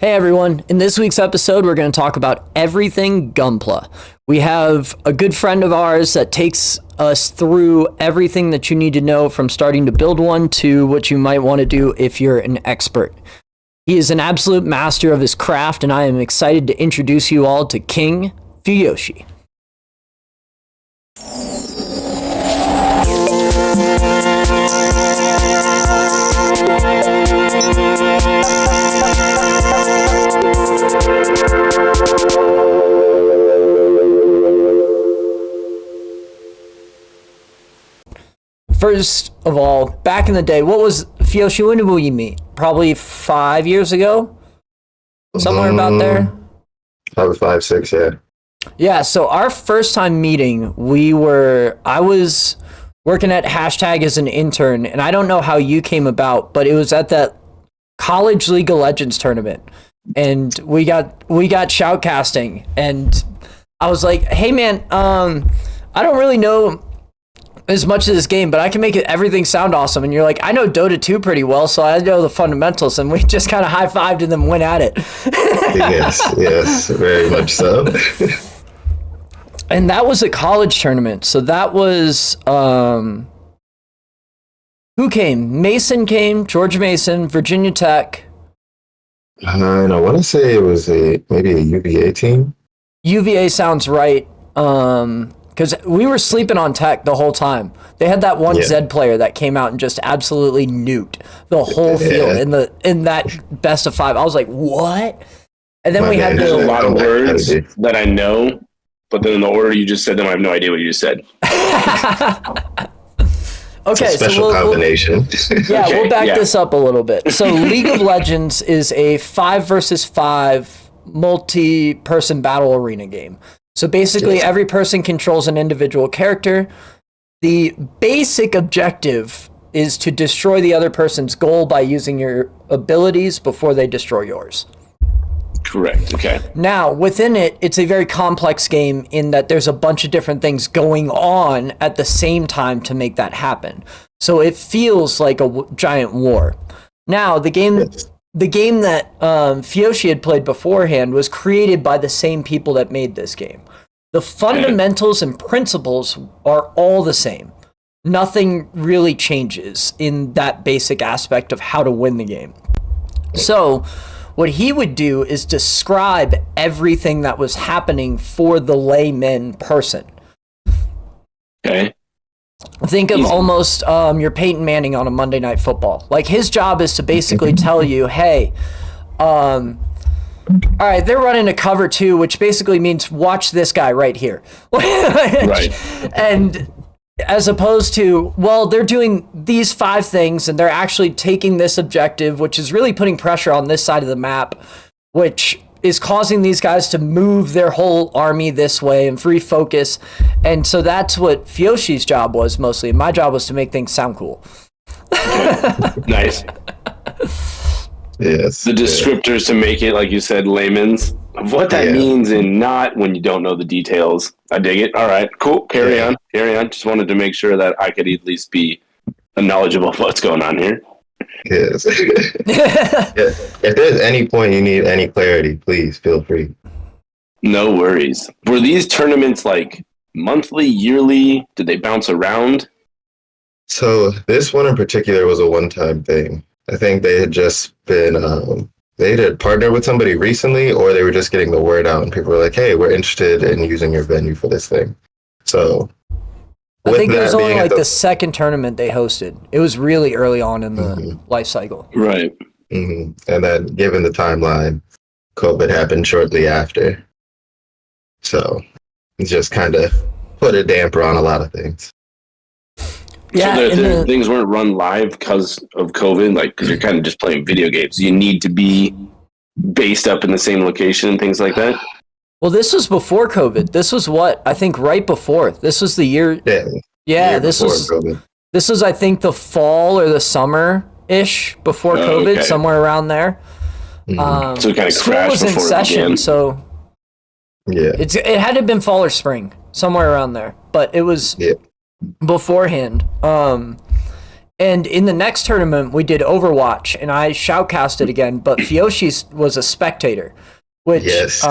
Hey everyone, in this week's episode, we're going to talk about everything Gunpla. We have a good friend of ours that takes us through everything that you need to know from starting to build one to what you might want to do if you're an expert. He is an absolute master of his craft, and I am excited to introduce you all to King Fuyoshi. First of all, back in the day, what was Fuyoshi? When did we meet? Probably 5 years ago? Somewhere about there? Probably 5, 6, yeah. Yeah, so our first time meeting, I was working at Hashtag as an intern, and I don't know how you came about, but it was at that college League of Legends tournament, and we got shoutcasting, and I was like, hey man, I don't really know as much of this game, but I can make everything sound awesome. And you're like, I know Dota 2 pretty well, so I know the fundamentals, and we just kind of high-fived and then went at it. yes, very much so. And that was a college tournament, so that was, who came? Mason came, George Mason, Virginia Tech. I want to say it was maybe a UVA team. UVA sounds right, because we were sleeping on Tech the whole time. They had that one Zed player that came out and just absolutely nuked the whole field in that best of 5. I was like, what? And then we had There's a lot of words that I know, but then in the order you just said them, I have no idea what you just said. Okay, it's a special combination. We'll back this up a little bit. So League of Legends is a 5 versus 5 multi-person battle arena game. So basically, every person controls an individual character. The basic objective is to destroy the other person's goal by using your abilities before they destroy yours. Correct, okay. Now, within it, it's a very complex game in that there's a bunch of different things going on at the same time to make that happen. So it feels like a giant war. Now, the game that Fuyoshi had played beforehand was created by the same people that made this game. The fundamentals and principles are all the same. Nothing really changes in that basic aspect of how to win the game. So what he would do is describe everything that was happening for the layman person. Okay. Think of almost your Peyton Manning on a Monday Night Football. Like, his job is to basically tell you, hey, all right, they're running a cover 2, which basically means watch this guy right here. Right. And as opposed to, well, they're doing these 5 things, and they're actually taking this objective, which is really putting pressure on this side of the map, which is causing these guys to move their whole army this way and free focus. And so that's what Fuyoshi's job was mostly. My job was to make things sound cool. Nice. Yes. The descriptors to make it, like you said, layman's, of what that means and not when you don't know the details. I dig it. All right, cool. Carry on. Just wanted to make sure that I could at least be knowledgeable of what's going on here. Yes. If there's any point you need any clarity, please feel free. No worries. Were these tournaments like monthly, yearly? Did they bounce around? So this one in particular was a one-time thing. I think they had just been, they had partnered with somebody recently, or they were just getting the word out, and people were like, hey, we're interested in using your venue for this thing. So I think it was only like the second tournament they hosted. It was really early on in the life cycle. Right. Mm-hmm. And then given the timeline, COVID happened shortly after. So it just kind of put a damper on a lot of things. Yeah, so things weren't run live because of COVID, like, because you're kind of just playing video games. You need to be based up in the same location and things like that. Well, this was before COVID. This was I think right before. This was the year. Yeah. This was I think the fall or the summer-ish before COVID, somewhere around there. Mm-hmm. So it kind of school crashed was in session, began. So it had to have been fall or spring, somewhere around there. But it was beforehand. And in the next tournament, we did Overwatch, and I shoutcasted again, but Fiyoshi was a spectator. Which, yes,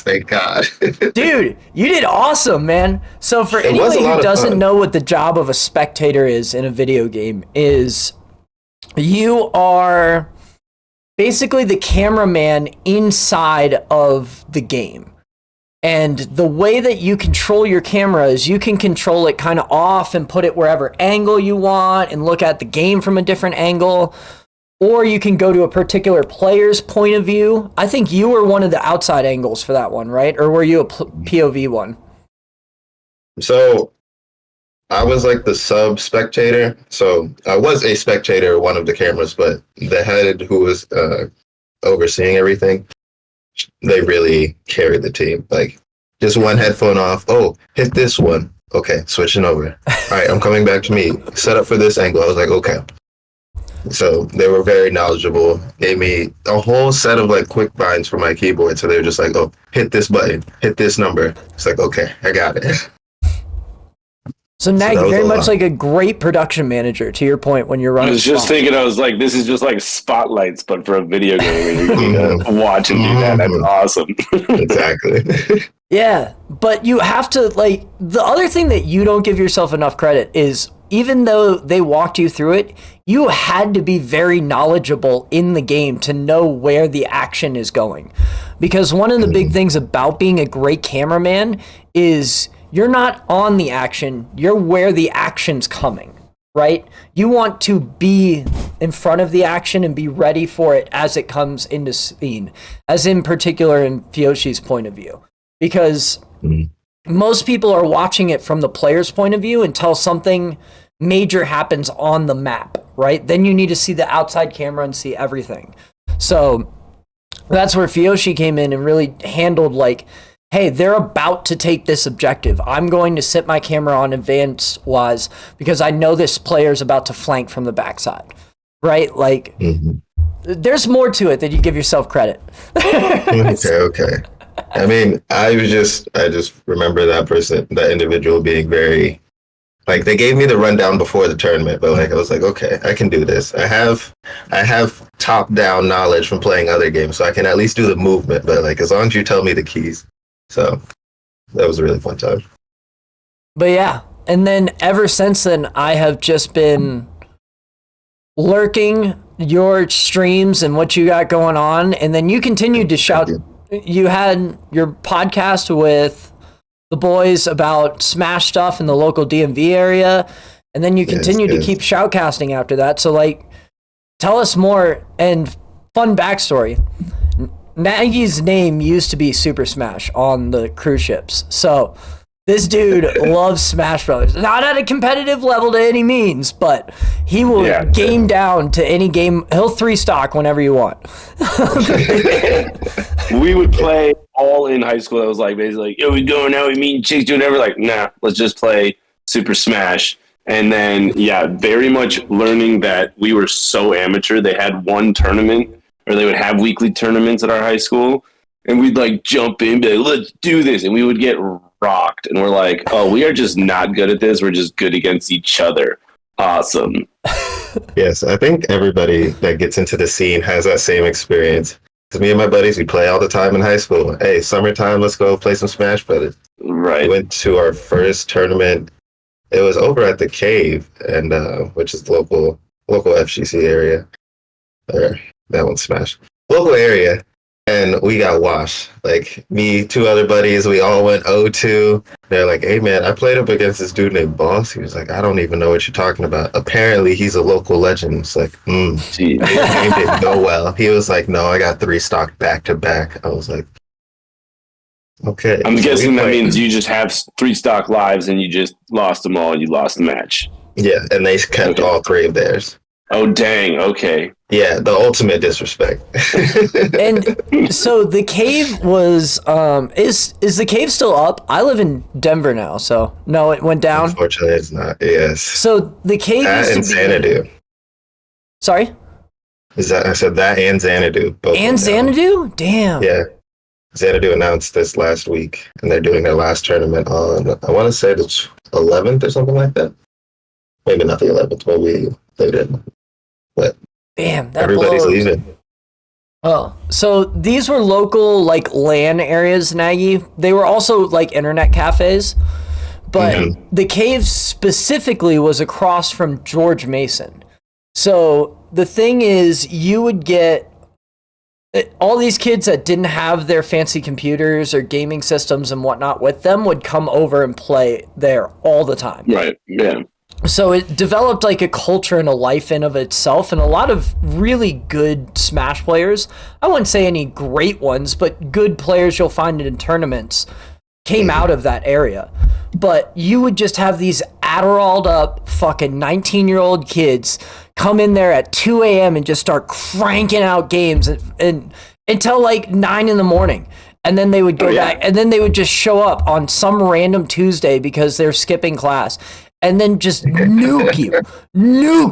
thank God. Dude, you did awesome, man. So for anyone who doesn't know what the job of a spectator is in a video game, is you are basically the cameraman inside of the game. And the way that you control your camera is you can control it kind of off and put it wherever angle you want and look at the game from a different angle. Or you can go to a particular player's point of view. I think you were one of the outside angles for that one, right? Or were you a POV one? So I was like the sub spectator. So I was a spectator, one of the cameras, but the head who was overseeing everything, they really carried the team. Like, just one headphone off. Oh, hit this one. Okay, switching over. All right, I'm coming back to me. Set up for this angle. I was like, okay. So they were very knowledgeable. Gave me a whole set of like quick binds for my keyboard. So they were just like, oh, hit this button, hit this number. It's like, okay, I got it. So now you're very much like a great production manager, to your point, when you're running. I was just thinking, I was like, this is just like Spotlights, but for a video game. You can watch and do that. That's awesome. Exactly. Yeah, but you have to, like, the other thing that you don't give yourself enough credit is, even though they walked you through it, you had to be very knowledgeable in the game to know where the action is going. Because one of the big things about being a great cameraman is you're not on the action, you're where the action's coming, right? You want to be in front of the action and be ready for it as it comes into scene, as in particular in Fiyoshi's point of view. Because most people are watching it from the player's point of view until something major happens on the map, right? Then you need to see the outside camera and see everything. So that's where Fiyoshi came in and really handled, like, hey, they're about to take this objective. I'm going to sit my camera on advanced wise because I know this player's about to flank from the backside, right? Like, there's more to it than you give yourself credit. Okay. I mean, I just remember that individual being very, like, they gave me the rundown before the tournament, but like I was like, okay, I can do this. I have top down knowledge from playing other games, so I can at least do the movement. But like, as long as you tell me the keys, so that was a really fun time. But yeah, and then ever since then, I have just been lurking your streams and what you got going on, and then you continued to shout. You had your podcast with the boys about Smash stuff in the local DMV area, and then you continued to keep shoutcasting after that. So, like, tell us more, and fun backstory. Nagy's name used to be Super Smash on the cruise ships. So this dude loves Smash Brothers. Not at a competitive level to any means, but he will game down to any game. He'll 3-stock whenever you want. We would play all in high school. It was like basically like, yo, we going out, we meeting chicks, doing whatever. Like, nah, let's just play Super Smash. And then, very much learning that we were so amateur. They had one tournament, or they would have weekly tournaments at our high school, and we'd like jump in, be like, let's do this. And we would get rocked. And we're like, oh, we are just not good at this. We're just good against each other. Awesome. Yes, I think everybody that gets into the scene has that same experience. Because me and my buddies, we play all the time in high school. Hey, summertime, let's go play some Smash Brothers. Right. We went to our first tournament. It was over at the Cave, and which is the local FGC area. There, that one's Smash. Local area. And we got washed. Like, me, 2 other buddies, we all went 0-2. They're like, hey, man, I played up against this dude named Boss. He was like, I don't even know what you're talking about. Apparently, he's a local legend. It's like, his game didn't go well. He was like, no, I got 3 stock back-to-back. I was like, okay. I'm guessing that means you just have 3 stock lives and you just lost them all and you lost the match. Yeah, and they kept all 3 of theirs. Oh, dang. Okay. Yeah, the ultimate disrespect. And so the Cave was, is the Cave still up? I live in Denver now, so no, it went down. Unfortunately, it's not. Yes. So the Cave that and Xanadu. Sorry? I said that and Xanadu. Both and Xanadu? Damn. Yeah. Xanadu announced this last week, and they're doing their last tournament on, I want to say the 11th or something like that. Maybe not the 11th, maybe they didn't. But Damn, that everybody's blows. leaving. Oh, so these were local like LAN areas, Nagy. They were also like internet cafes, but the cave specifically was across from George Mason. So the thing is, you would get all these kids that didn't have their fancy computers or gaming systems and whatnot with them would come over and play there all the time. Right. Yeah. So it developed like a culture and a life in of itself, and a lot of really good Smash players. I wouldn't say any great ones, but good players you'll find in tournaments came out of that area. But you would just have these Adderalled up fucking 19-year-old kids come in there at 2 a.m. and just start cranking out games and until like 9 in the morning. And then they would go back, and then they would just show up on some random Tuesday because they're skipping class. And then just nuke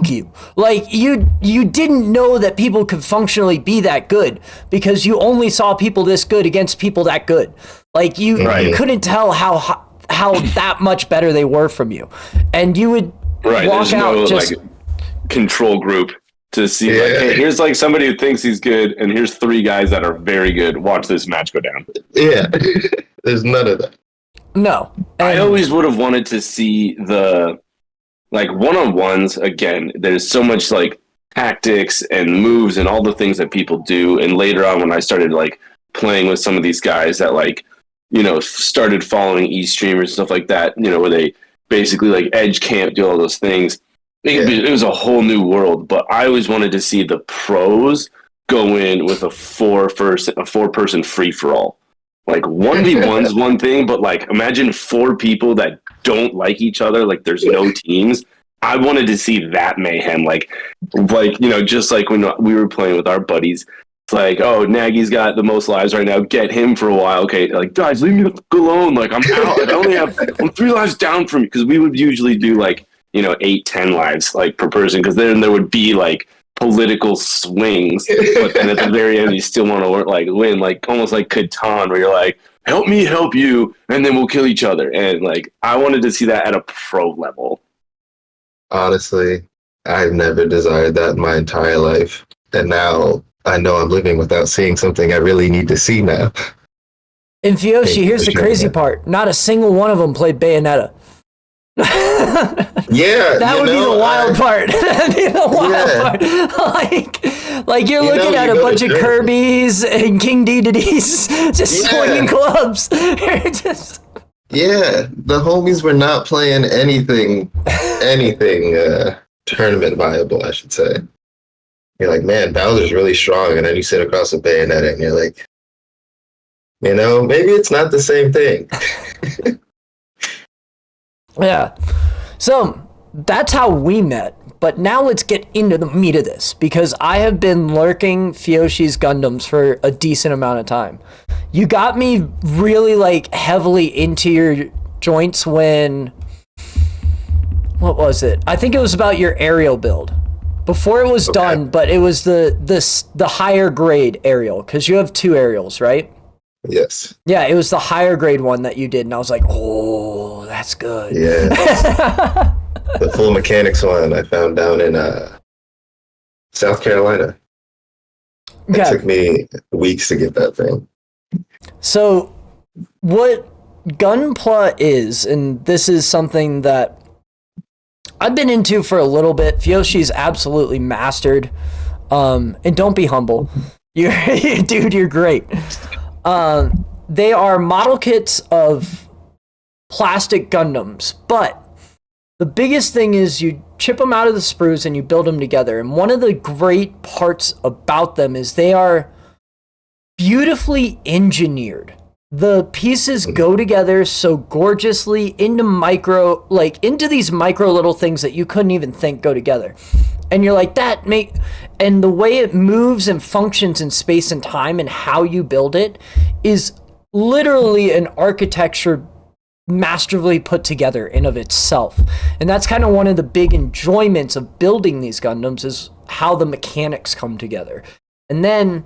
you. Like you didn't know that people could functionally be that good because you only saw people this good against people that good. Like you couldn't tell how that much better they were from you, and you would walk out just like control group to see like, hey, here's like somebody who thinks he's good, and here's 3 guys that are very good. Watch this match go down. Yeah, there's none of that. No. I always would have wanted to see the like one-on-ones again. There's so much like tactics and moves and all the things that people do. And later on when I started like playing with some of these guys that like, you know, started following e-streamers and stuff like that, you know, where they basically like edge camp, do all those things. It was a whole new world, but I always wanted to see the pros go in with a four-person free-for-all. Like 1v1's one thing, but like imagine 4 people that don't like each other, like there's no teams. I wanted to see that mayhem, like you know, just like when we were playing with our buddies. It's like, oh, Nagy's got the most lives right now. Get him for a while, okay? Like, guys, leave me the fuck alone. Like I'm out. Like, I'm 3 lives down from you because we would usually do like, you know, 8-10 lives like per person because then there would be like political swings, but then at the very end you still want to like win, like almost like Catan where you're like, help me help you and then we'll kill each other. And like I wanted to see that at a pro level. Honestly, I've never desired that in my entire life, and now I know I'm living without seeing something I really need to see now. In Fioshi, here's the crazy part. Not a single one of them played Bayonetta. Yeah, that would be the wild part. That'd be the wild part. Like you're looking at a bunch of Kirby's and King Dedede's just swinging clubs. Yeah, the homies were not playing anything tournament viable, I should say. You're like, man, Bowser's really strong, and then you sit across a Bayonetta and you're like, you know, maybe it's not the same thing. Yeah. So that's how we met. But now let's get into the meat of this, because I have been lurking Fioshi's Gundams for a decent amount of time. You got me really like heavily into your joints when, what was it? I think it was about your aerial build. Before it was done, but it was the higher grade aerial, because you have 2 aerials, right? Yes. Yeah, it was the higher grade one that you did, and I was like, oh, that's good. Yeah. The full mechanics one I found down in South Carolina. It took me weeks to get that thing. So what Gunpla is, and this is something that I've been into for a little bit. Fioshi's absolutely mastered. And don't be humble. Dude, you're great. They are model kits of plastic Gundams, but the biggest thing is you chip them out of the sprues and you build them together. And one of the great parts about them is they are beautifully engineered. The pieces go together so gorgeously into these micro little things that you couldn't even think go together. And you're like, and the way it moves and functions in space and time and how you build it is literally an architecture masterfully put together in of itself. And that's kind of one of the big enjoyments of building these Gundams, is how the mechanics come together. And then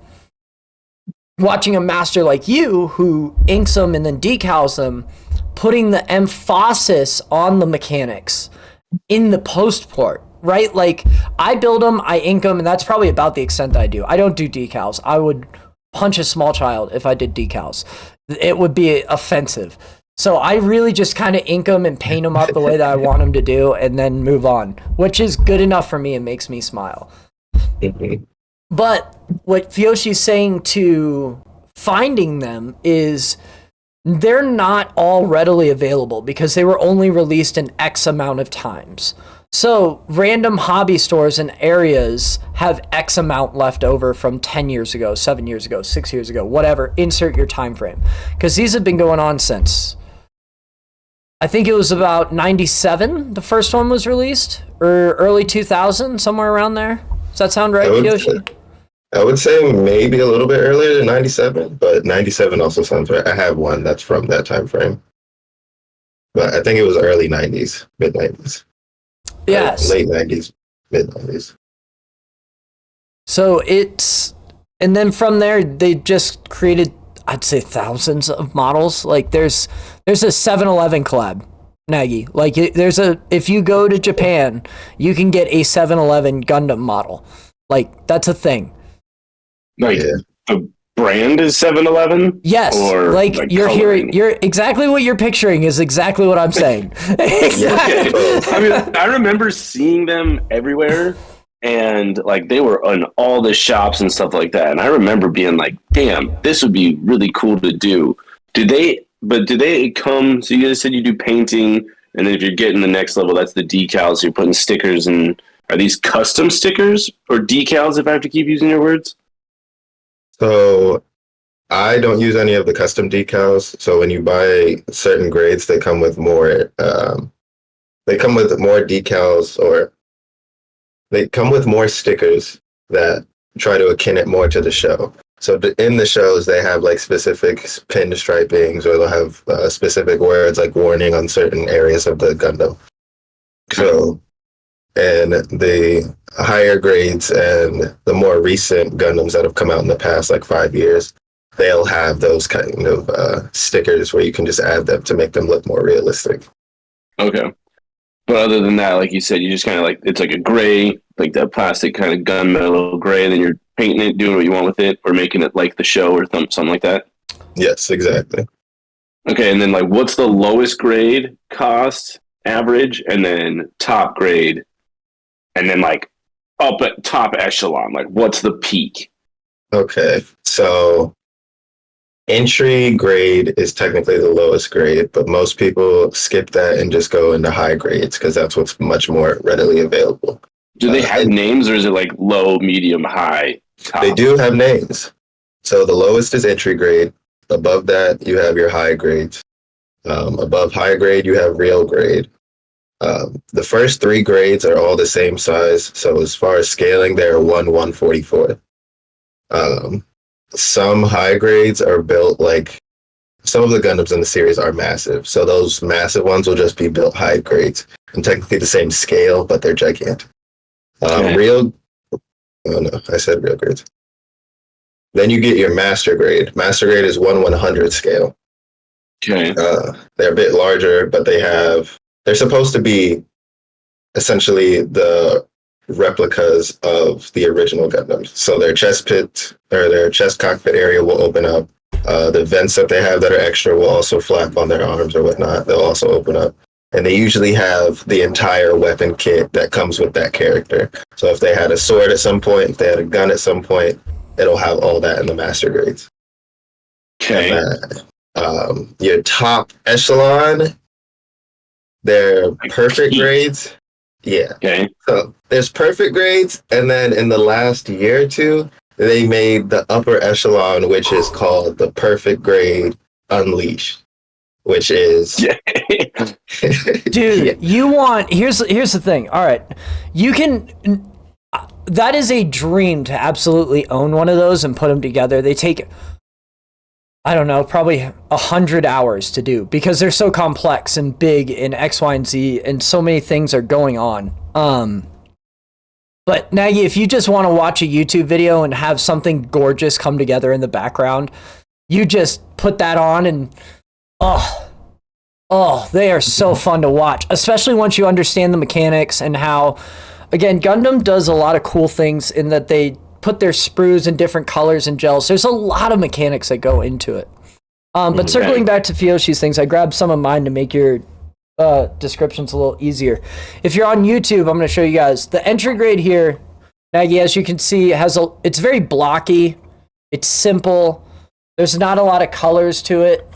watching a master like you who inks them and then decals them, putting the emphasis on the mechanics in the post port, right? Like I build them, I ink them, and that's probably about the extent that I do. I don't do decals. I would punch a small child if I did decals. It would be offensive. So I really just kind of ink them and paint them up the way that I want them to do, and then move on, which is good enough for me and makes me smile. But what Fiyoshi's saying to finding them is they're not all readily available because they were only released in X amount of times. So random hobby stores and areas have X amount left over from 10 years ago, 7 years ago, 6 years ago, whatever. Insert your time frame. Because these have been going on since, I think it was about 97, the first one was released, or early 2000, somewhere around there. Does that sound right, Kiyoshi? I would say maybe a little bit earlier than 97, but 97 also sounds right. I have one that's from that time frame. But I think it was early 90s, mid 90s. Yes. Late 90s, mid 90s. So it's, and then from there, they just created, I'd say, thousands of models. Like there's a 7-Eleven collab, Nagy. Like if you go to Japan, you can get a 7-Eleven Gundam model. Like that's a thing. Like the brand is 7-Eleven? Yes. Or like you're coloring? hearing, you're exactly what you're picturing is exactly what I'm saying. Okay. I mean, I remember seeing them everywhere, and like they were on all the shops and stuff like that. And I remember being like, damn, this would be really cool to do. Do they come, so you guys said you do painting, and then if you're getting the next level, that's the decals, so you're putting stickers in. Are these custom stickers or decals, if I have to keep using your words? So I don't use any of the custom decals. So when you buy certain grades, they come with more. They come with more decals, or they come with more stickers that try to akin it more to the show. So in the shows, they have like specific pin stripings, or they'll have specific words like warning on certain areas of the Gundam. So, and the higher grades and the more recent Gundams that have come out in the past like 5 years, they'll have those kind of stickers where you can just add them to make them look more realistic. Okay. But other than that, like you said, you just kind of like, it's like a gray, like that plastic kind of gunmetal gray, and then you're painting it, doing what you want with it, or making it like the show or something like that. Yes, exactly. Okay, and then like what's the lowest grade cost, average, and then top grade, and then like up at top echelon, like what's the peak? Okay, so entry grade is technically the lowest grade, but most people skip that and just go into high grades because that's what's much more readily available. Do they have names, or is it like low, medium, high, top? They do have names. So the lowest is entry grade. Above that, you have your high grades. Above high grade, you have real grade. The first 3 grades are all the same size. So as far as scaling, they're 1/144. Some high grades are built like, some of the Gundams in the series are massive. So those massive ones will just be built high grades. And technically the same scale, but they're gigantic. Oh no, I said real grades. Then you get your master grade. Master grade is 1/100 scale. Okay. They're a bit larger, but they're supposed to be essentially the replicas of the original Gundams. So their chest pit, or their chest cockpit area will open up. The vents that they have that are extra will also flap on their arms or whatnot. They'll also open up. And they usually have the entire weapon kit that comes with that character. So if they had a sword at some point, if they had a gun at some point, it'll have all that in the master grades. Okay. Your top echelon, they're perfect grades. Yeah. Okay. So there's perfect grades, and then in the last year or two, they made the upper echelon, which is called the perfect grade Unleashed, which is Dude, you want, here's the thing. All right. You can, that is a dream to absolutely own one of those and put them together. They take, I don't know, probably 100 hours to do because they're so complex and big in X, Y, and Z, and so many things are going on. But Nagy, if you just want to watch a YouTube video and have something gorgeous come together in the background, you just put that on and Oh, they are so fun to watch, especially once you understand the mechanics and how, again, Gundam does a lot of cool things in that they put their sprues in different colors and gels. There's a lot of mechanics that go into it. But circling back to Fiyoshi's things, I grabbed some of mine to make your descriptions a little easier. If you're on YouTube, I'm going to show you guys the entry grade here. Maggie, as you can see, it's very blocky. It's simple. There's not a lot of colors to it.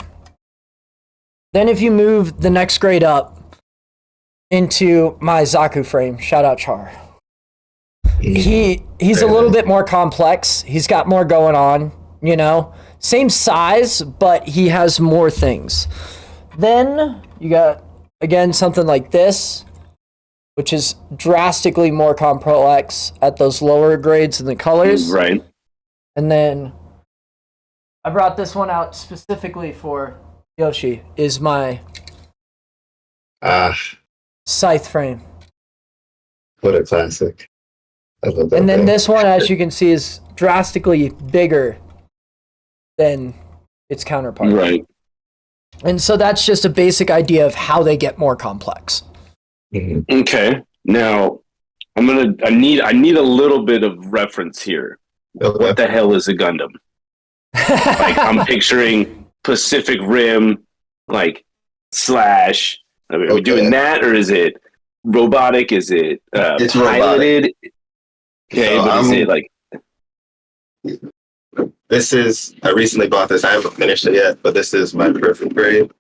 Then if you move the next grade up into my Zaku frame, shout out Char. He's a little bit more complex. He's got more going on, you know. Same size, but he has more things. Then you got, again, something like this, which is drastically more complex at those lower grades in the colors. Right. And then I brought this one out specifically for Yoshi, is my scythe frame. What a classic. I love that. And then thing. this one, as you can see, is drastically bigger than its counterpart. Right. And so that's just a basic idea of how they get more complex. Mm-hmm. Okay. Now I need a little bit of reference here. Okay. What the hell is a Gundam? Like, I'm picturing Pacific Rim, like, slash. Are we doing that, or is it robotic? Is it It's piloted? robotic. Okay, So but is it like? This is, I recently bought this. I haven't finished it yet, but this is my perfect grade.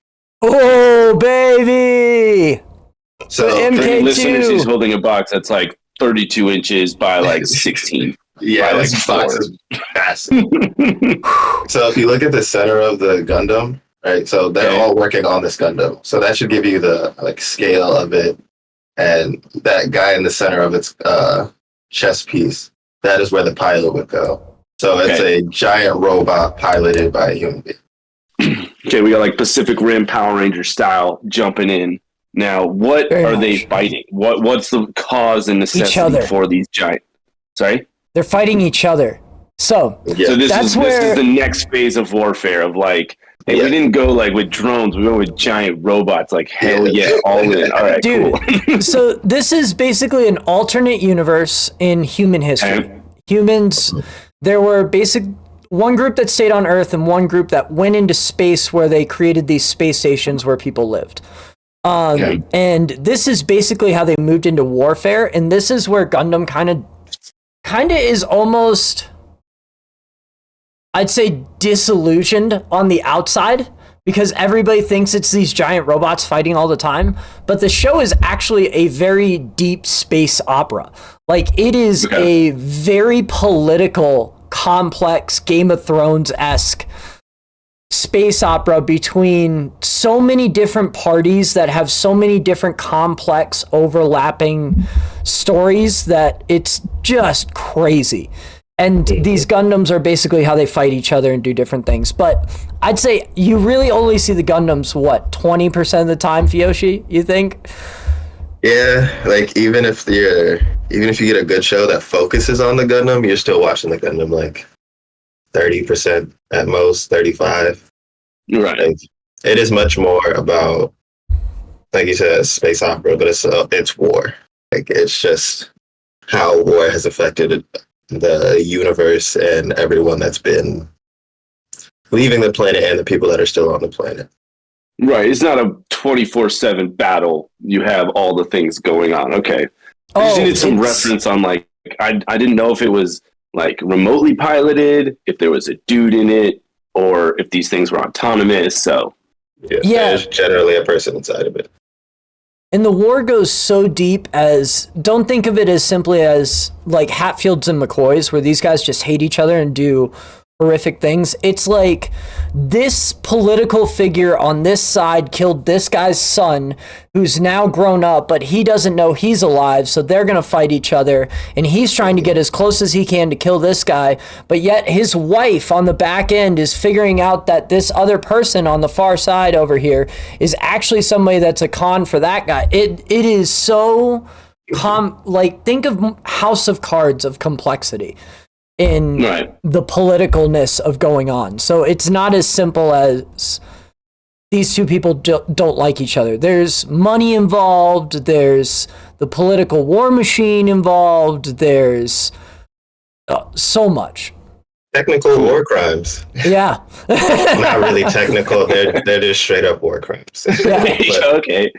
Oh, baby! So, The For MK2. listeners, he's holding a box that's like 32 inches by like 16. yeah, by, this like, box 4. is massive. So if you look at the center of the Gundam, right? So they're all working on this Gundam. So that should give you the like scale of it. And that guy in the center of its chest piece, that is where the pilot would go. So it's a giant robot piloted by a human being. Okay, we got like Pacific Rim Power Ranger style jumping in. Now, what Very are much. they fighting? What's the cause and necessity other. for these giant? Sorry? They're fighting each other. So, Yeah. So this That's is this where- is the next phase of warfare of like, hey, we didn't go like with drones, we went with giant robots. Like, hell yeah, all in. All right, Dude, cool. so this is basically an alternate universe in human history. Okay. Humans, there were one group that stayed on Earth and one group that went into space where they created these space stations where people lived. And this is basically how they moved into warfare. And this is where Gundam kind of is almost, I'd say, disillusioned on the outside, because everybody thinks it's these giant robots fighting all the time. But the show is actually a very deep space opera. Like, it is a very political, complex, Game of Thrones-esque space opera between so many different parties that have so many different complex overlapping stories that it's just crazy. And these Gundams are basically how they fight each other and do different things. But I'd say you really only see the Gundams, 20% of the time, Fiyoshi, you think? Yeah, like even if you get a good show that focuses on the Gundam, you're still watching the Gundam like 30% at most, 35%. Right. Like, it is much more about, like you said, space opera, but it's war. Like, it's just how war has affected the universe and everyone that's been leaving the planet and the people that are still on the planet. Right. It's not a 24/7 battle. You have all the things going on. Okay. I just needed some reference on, like, I didn't know if it was like remotely piloted, if there was a dude in it, or if these things were autonomous. So Yeah. There's generally a person inside of it. And the war goes so deep as, don't think of it as simply as like Hatfields and McCoys, where these guys just hate each other and do horrific things. It's like this political figure on this side killed this guy's son, who's now grown up, but he doesn't know he's alive, so they're going to fight each other, and he's trying to get as close as he can to kill this guy, but yet his wife on the back end is figuring out that this other person on the far side over here is actually somebody that's a con for that guy. It is so like, think of House of Cards of complexity in the politicalness of going on. So it's not as simple as these two people don't like each other. There's money involved. There's the political war machine involved. There's so much. Technical war crimes. Yeah. Not really technical. They're just straight up war crimes. Yeah. Okay.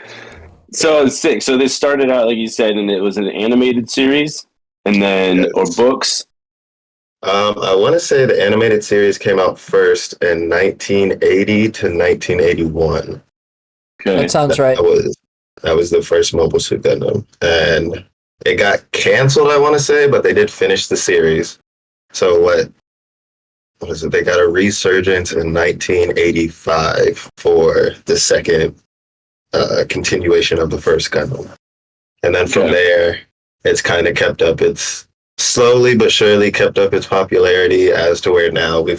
So sick. So they started out, like you said, and it was an animated series, and then or books. I want to say the animated series came out first in 1980 to 1981. Okay. That sounds right. That was the first Mobile Suit Gundam, and it got canceled, I want to say, but they did finish the series. So what was it? They got a resurgence in 1985 for the second continuation of the first Gundam, and then from there, it's kind of kept up its slowly but surely kept up its popularity as to where now we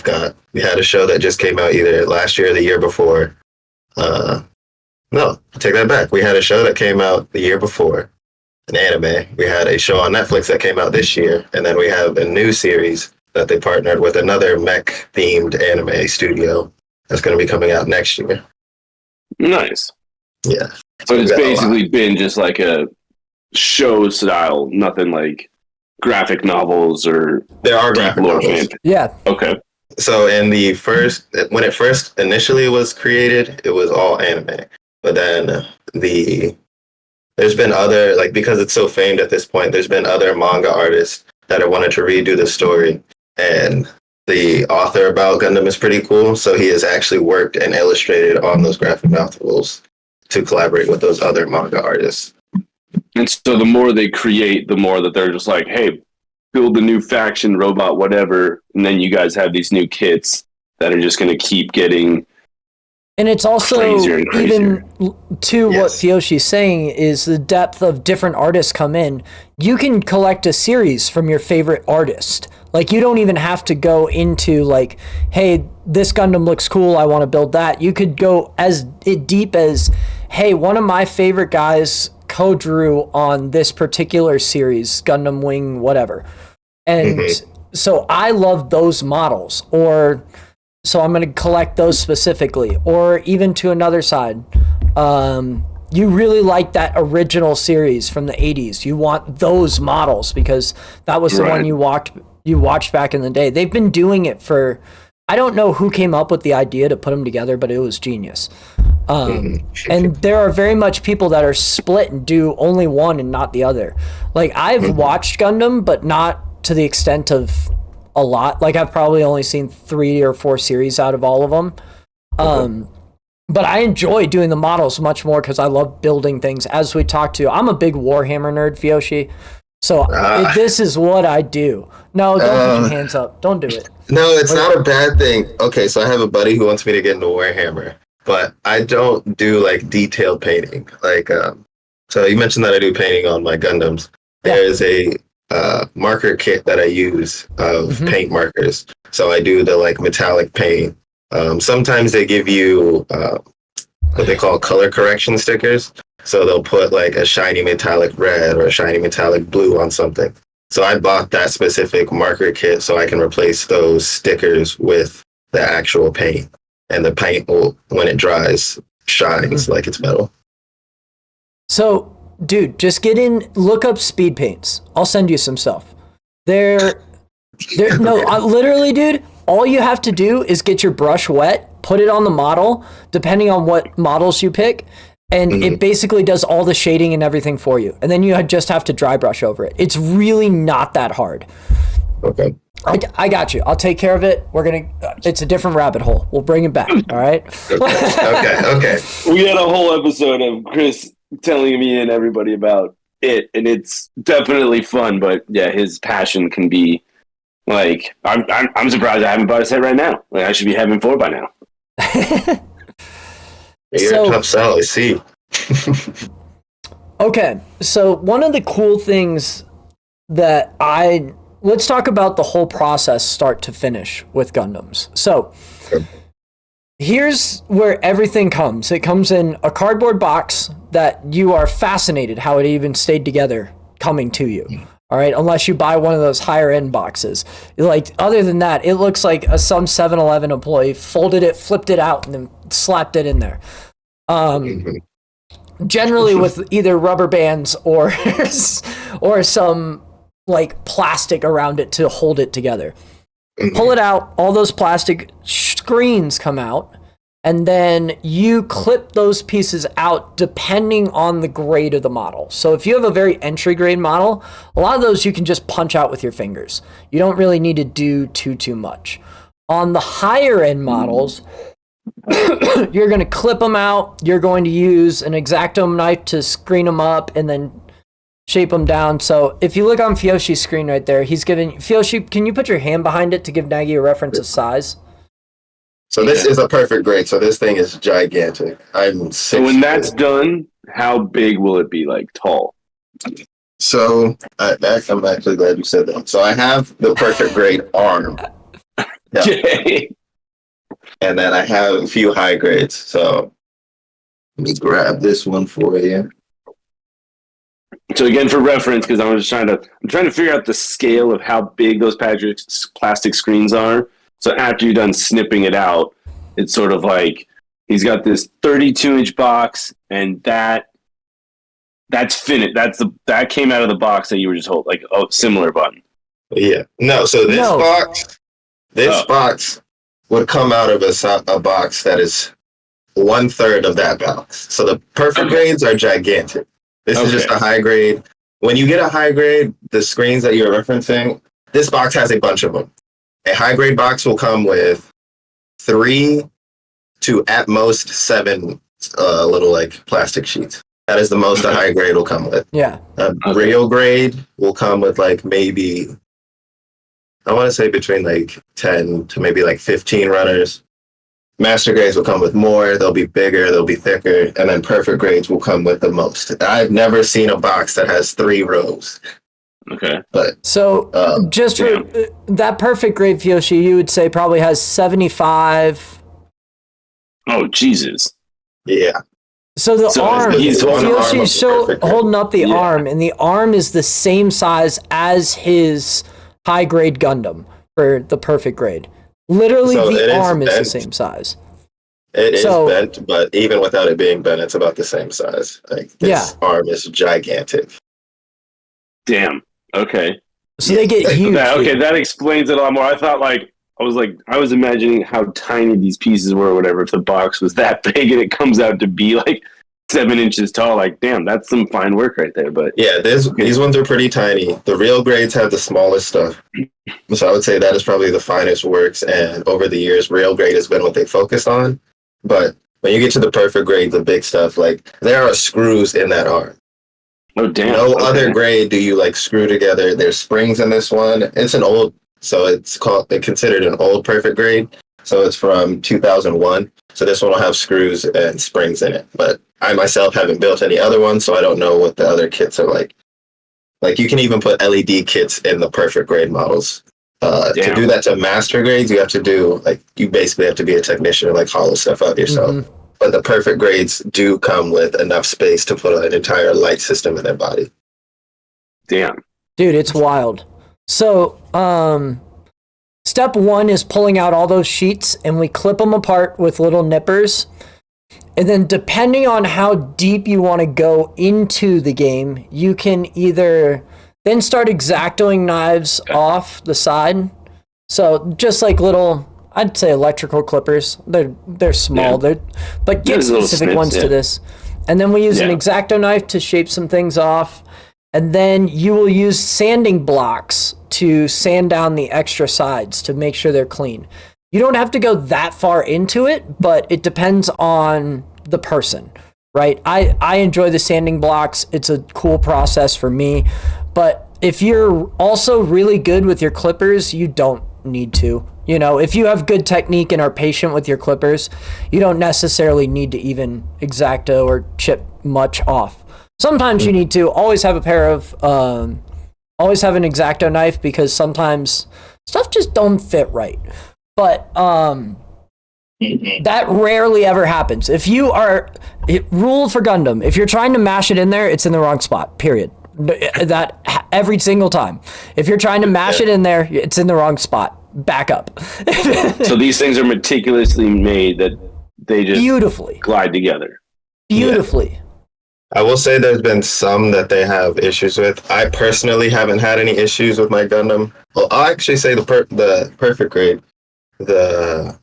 had a show that just came out either last year or the year before. No, I take that back. We had a show that came out the year before, an anime. We had a show on Netflix that came out this year, and then we have a new series that they partnered with another mech-themed anime studio that's going to be coming out next year. Nice. Yeah. So it's basically been just like a show style, nothing like graphic novels or... There are graphic novels. Yeah. Okay. So when it first initially was created, it was all anime. But then there's been other, like, because it's so famed at this point, there's been other manga artists that have wanted to redo the story. And the author about Gundam is pretty cool. So he has actually worked and illustrated on those graphic novels to collaborate with those other manga artists. And so the more they create, the more that they're just like, hey, build a new faction, robot, whatever. And then you guys have these new kits that are just going to keep getting... And it's also even to what Fiyoshi's saying is the depth of different artists come in. You can collect a series from your favorite artist. Like, you don't even have to go into like, hey, this Gundam looks cool, I want to build that. You could go as deep as, hey, one of my favorite guys co-drew on this particular series, Gundam Wing, whatever. And so I love those models, or... So I'm going to collect those specifically, or even to another side. You really like that original series from the 80s. You want those models because that was the one you watched back in the day. They've been doing it for, I don't know who came up with the idea to put them together, but it was genius. And there are very much people that are split and do only one and not the other. Like, I've watched Gundam, but not to the extent of a lot. Like, I've probably only seen 3 or 4 series out of all of them. But I enjoy doing the models much more because I love building things. As we talked to, I'm a big Warhammer nerd, Fiyoshi. So this is what I do. No, don't put your hands up. Don't do it. No, it's not a bad thing. Okay, so I have a buddy who wants me to get into Warhammer, but I don't do like detailed painting. Like, so you mentioned that I do painting on my Gundams. There's a marker kit that I use of paint markers. So I do the like metallic paint. Sometimes they give you what they call color correction stickers. So they'll put like a shiny metallic red or a shiny metallic blue on something. So I bought that specific marker kit so I can replace those stickers with the actual paint. And the paint will, when it dries, shines like it's metal. So, dude, just look up speed paints. I'll send you some stuff. Literally, dude, all you have to do is get your brush wet, put it on the model, depending on what models you pick, and it basically does all the shading and everything for you. And then you just have to dry brush over it. It's really not that hard. Okay. I got you. I'll take care of it. It's a different rabbit hole. We'll bring it back. All right. Okay. We had a whole episode of Chris telling me and everybody about it, and it's definitely fun. But yeah, his passion can be like, I'm surprised I haven't bought a set right now. Like, I should be having 4 by now. You're a tough sell, I see. Okay, so one of the cool things that let's talk about the whole process start to finish with Gundams. So here's where everything comes. It comes in a cardboard box that you are fascinated how it even stayed together coming to you. All right, unless you buy one of those higher end boxes. Like, other than that, it looks like some 7-Eleven employee folded it, flipped it out, and then slapped it in there. Generally with either rubber bands or or some like plastic around it to hold it together. Pull it out, all those plastic screens come out, and then you clip those pieces out depending on the grade of the model. So if you have a very entry grade model, a lot of those you can just punch out with your fingers. You don't really need to do too much. On the higher end models, you're going to clip them out. You're going to use an X-Acto knife to screen them up and then shape them down. So if you look on Fyoshi's screen right there, he's giving... Fyoshi, can you put your hand behind it to give Nagy a reference of size? So this is a perfect grade. So this thing is gigantic. I'm 6 So when that's done, how big will it be? Like tall? So I'm actually glad you said that. So I have the perfect grade arm. Yeah. Okay. And then I have a few high grades. So let me grab this one for you. So again, for reference, because I'm trying to figure out the scale of how big those plastic screens are. So after you're done snipping it out, it's sort of like he's got this 32-inch box, and that's finished. That came out of the box that you were just holding, like a similar button. Yeah. No. So this box would come out of a box that is 1/3 of that box. So the perfect grades are gigantic. This is just a high grade. When you get a high grade, the screens that you're referencing, this box has a bunch of them. A high grade box will come with 3 to at most 7 little like plastic sheets. That is the most a high grade will come with. Yeah. Real grade will come with like maybe, I want to say between like 10 to maybe like 15 runners. Master grades will come with more. They'll be bigger. They'll be thicker. And then perfect grades will come with the most. I've never seen a box that has 3 rows. Okay. But so just for that perfect grade, Fyoshi, you would say probably has 75. Oh, Jesus. Yeah. So the arm, Fyoshi's holding up the arm, and the arm is the same size as his high grade Gundam for the perfect grade. Literally, the arm is the same size. It is bent, but even without it being bent, it's about the same size. Like this arm is gigantic. Damn. Okay. So they get huge. That explains it a lot more. I was imagining how tiny these pieces were or whatever if the box was that big and it comes out to be like 7 inches tall. Like, damn, that's some fine work right there. But yeah, these ones are pretty tiny. The real grades have the smallest stuff. So I would say that is probably the finest works. And over the years, real grade has been what they focused on. But when you get to the perfect grade, the big stuff, like there are screws in that arm. Oh, damn. No other grade do you like screw together. There's springs in this one. It's an old, so it's considered an old perfect grade. So it's from 2001. So this one will have screws and springs in it. But I myself haven't built any other ones, so I don't know what the other kits are like. Like you can even put LED kits in the perfect grade models. To do that to master grades, you have to do you basically have to be a technician and hollow stuff out yourself. Mm-hmm. But the perfect grades do come with enough space to put an entire light system in their body. Damn. Dude, it's wild. So, step 1 is pulling out all those sheets, and we clip them apart with little nippers. And then depending on how deep you want to go into the game, you can either then start X-Actoing knives off the side. So just like little, I'd say electrical clippers. They're small, but get specific ones to this. And then we use an X-Acto knife to shape some things off. And then you will use sanding blocks to sand down the extra sides to make sure they're clean. You don't have to go that far into it, but it depends on the person, right? I enjoy the sanding blocks. It's a cool process for me. But if you're also really good with your clippers, you don't need to. You know, if you have good technique and are patient with your clippers, you don't necessarily need to even X-Acto or chip much off. Sometimes you need to always have always have an X-Acto knife because sometimes stuff just don't fit right. But that rarely ever happens. If you are rule for Gundam, if you're trying to mash it in there, it's in the wrong spot. Period. that every single time. If you're trying to mash it in there, it's in the wrong spot. Back up. So these things are meticulously made that they just beautifully glide together. Beautifully. I will say there's been some that they have issues with. I personally haven't had any issues with my Gundam. Well, I'll actually say the perfect grade. I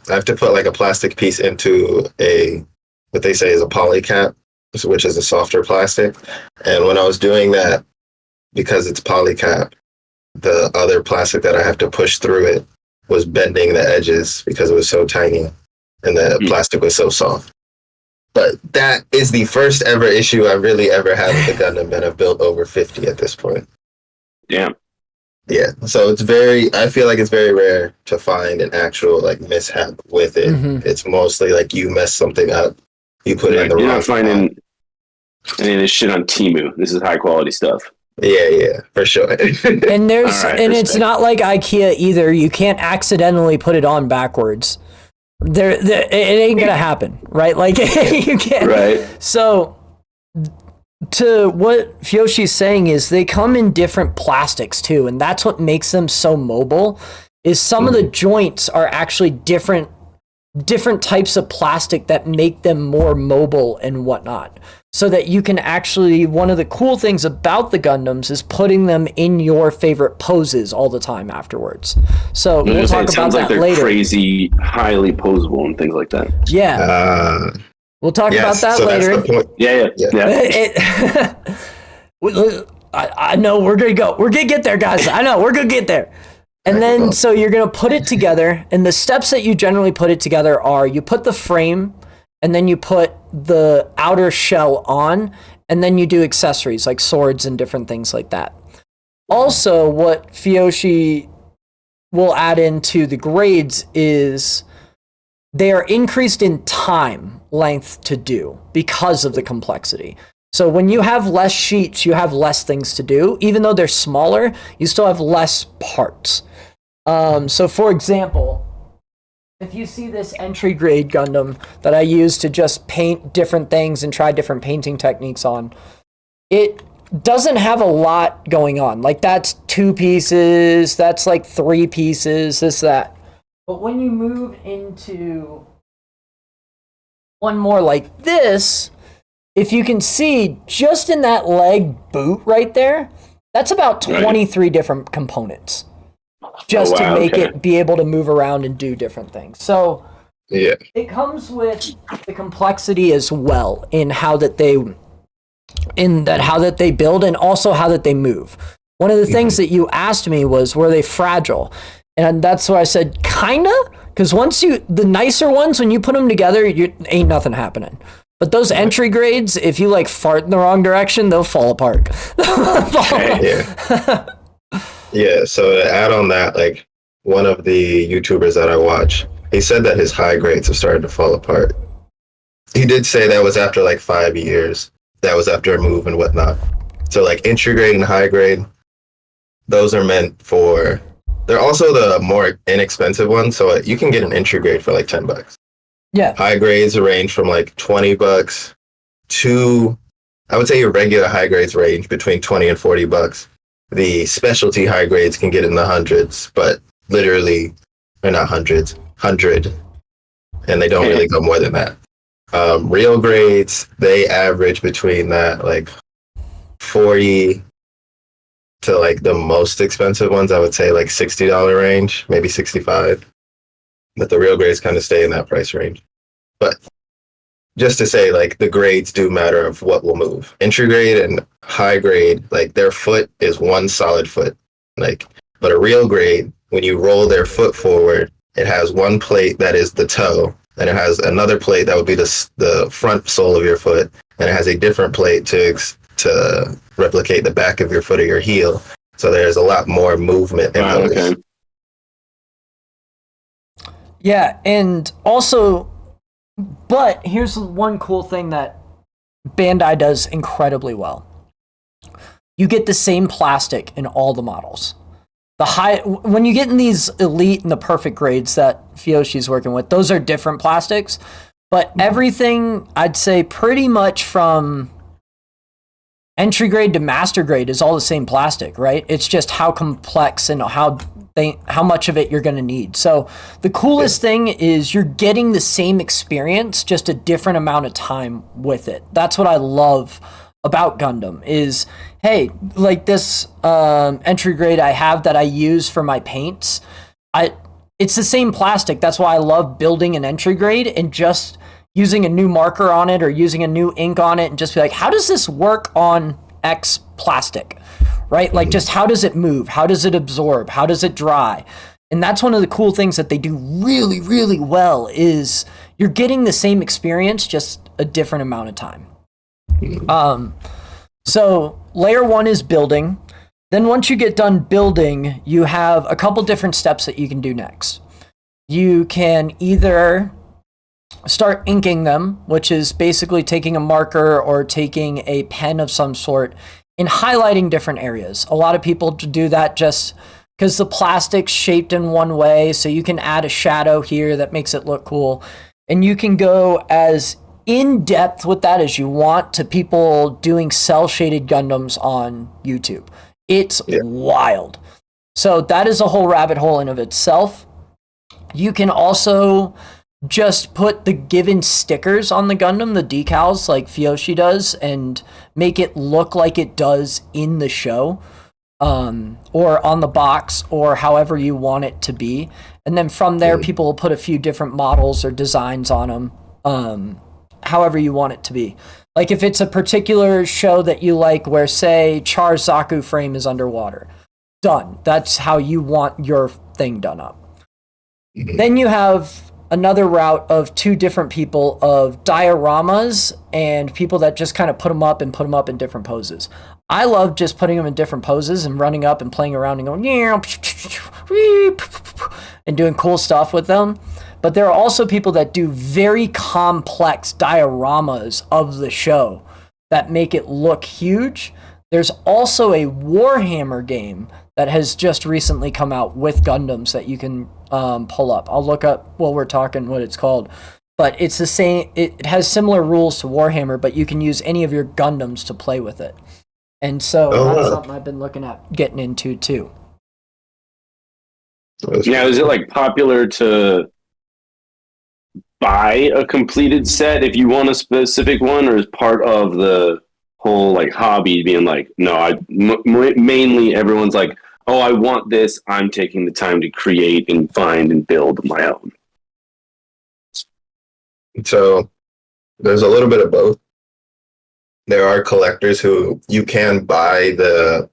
have to put like a plastic piece into what they say is a poly cap, which is a softer plastic. And when I was doing that, because it's poly cap, the other plastic that I have to push through it was bending the edges because it was so tiny and the plastic was so soft. But that is the first ever issue I really ever had with the Gundam, and I've built over 50 at this point. Damn. Yeah, so I feel like it's very rare to find an actual like mishap with it. It's mostly like you mess something up, you put it in the wrong spot. You're not finding any of this shit on Temu. This is high quality stuff. Yeah, for sure. And it's not like IKEA either. You can't accidentally put it on backwards. It ain't gonna happen, right? Like you can't. Right. So, to what Fyoshi's saying is they come in different plastics too, and that's what makes them so mobile. Is some of the joints are actually different types of plastic that make them more mobile and whatnot. So that you can actually, one of the cool things about the Gundams is putting them in your favorite poses all the time afterwards. So we'll talk about that later. Like they're crazy, highly posable and things like that. Yeah. We'll talk about that later. That's the point. Yeah. I know we're going to go. We're going to get there, guys. I know we're going to get there. And then, so you're going to put it together. And the steps that you generally put it together are you put the frame, and then you put the outer shell on, and then you do accessories like swords and different things like that. Also, what Fyoshi will add into the grades is they are increased in time length to do because of the complexity. So when you have less sheets, you have less things to do. Even though they're smaller, you still have less parts. So for example, if you see this entry grade Gundam that I use to just paint different things and try different painting techniques on, it doesn't have a lot going on. Like that's 2 pieces, that's like 3 pieces, that. But when you move into one more like this, if you can see just in that leg boot right there, that's about 23 different components. Just to make it be able to move around and do different things. So it comes with the complexity as well in how that they build and also how that they move. One of the things that you asked me was, were they fragile? And that's why I said kinda, because the nicer ones, when you put them together, ain't nothing happening. But those entry grades, if you like fart in the wrong direction, they'll fall apart. Yeah, so to add on that, like one of the YouTubers that I watch, he said that his high grades have started to fall apart. He did say that was after like 5 years. That was after a move and whatnot. So like entry grade and high grade, those are meant for, they're also the more inexpensive ones. So you can get an entry grade for like $10. Yeah. High grades range from like $20 to, I would say your regular high grades range between $20 and $40. The specialty high grades can get in the hundreds, but literally, they're not hundreds, 100, and they don't really go more than that. Real grades, they average between that like 40 to like the most expensive ones, I would say like $60 range, maybe 65. But the real grades kind of stay in that price range. But just to say, like, the grades do matter of what will move. Entry grade and high grade, like, their foot is one solid foot. Like, but a real grade, when you roll their foot forward, it has one plate that is the toe, and it has another plate that would be the front sole of your foot, and it has a different plate to replicate the back of your foot or your heel. So there's a lot more movement in those. Okay. Yeah, and also, but here's one cool thing that Bandai does incredibly well. You get the same plastic in all the models. When you get in these elite and the perfect grades that Fyoshi's working with, those are different plastics, but everything, I'd say pretty much from entry grade to master grade is all the same plastic, right? It's just how complex and how much of it you're going to need. So the coolest thing is you're getting the same experience, just a different amount of time with it. That's what I love about Gundam is, hey, like this entry grade I have that I use for my paints, it's the same plastic. That's why I love building an entry grade and just using a new marker on it or using a new ink on it and just be like, how does this work on X plastic? Right? Like, just how does it move? How does it absorb? How does it dry? And that's one of the cool things that they do really, really well is you're getting the same experience, just a different amount of time. So layer 1 is building. Then once you get done building, you have a couple different steps that you can do next. You can either start inking them, which is basically taking a marker or taking a pen of some sort and highlighting different areas. A lot of people do that just because the plastic's shaped in one way, so you can add a shadow here that makes it look cool. And you can go as in-depth with that as you want to people doing cel-shaded Gundams on YouTube. It's wild. So that is a whole rabbit hole in of itself. You can also just put the given stickers on the Gundam, the decals like Fuyoshi does, and make it look like it does in the show, or on the box, or however you want it to be. And then from there, people will put a few different models or designs on them, however you want it to be. Like if it's a particular show that you like where, say, Char's Zaku frame is underwater, done. That's how you want your thing done up. Then you have another route of two different people of dioramas and people that just kind of put them up in different poses. I love just putting them in different poses and running up and playing around and going and doing cool stuff with them. But there are also people that do very complex dioramas of the show that make it look huge. There's also a Warhammer game that has just recently come out with Gundams that you can pull up. I'll look up while we're talking what it's called. But it's the same. It has similar rules to Warhammer, but you can use any of your Gundams to play with it. And so that's something I've been looking at getting into too. Now, is it like popular to buy a completed set if you want a specific one, or is part of the whole like hobby being like, no, mainly everyone's like, oh, I want this, I'm taking the time to create and find and build my own? So there's a little bit of both. There are collectors who you can buy the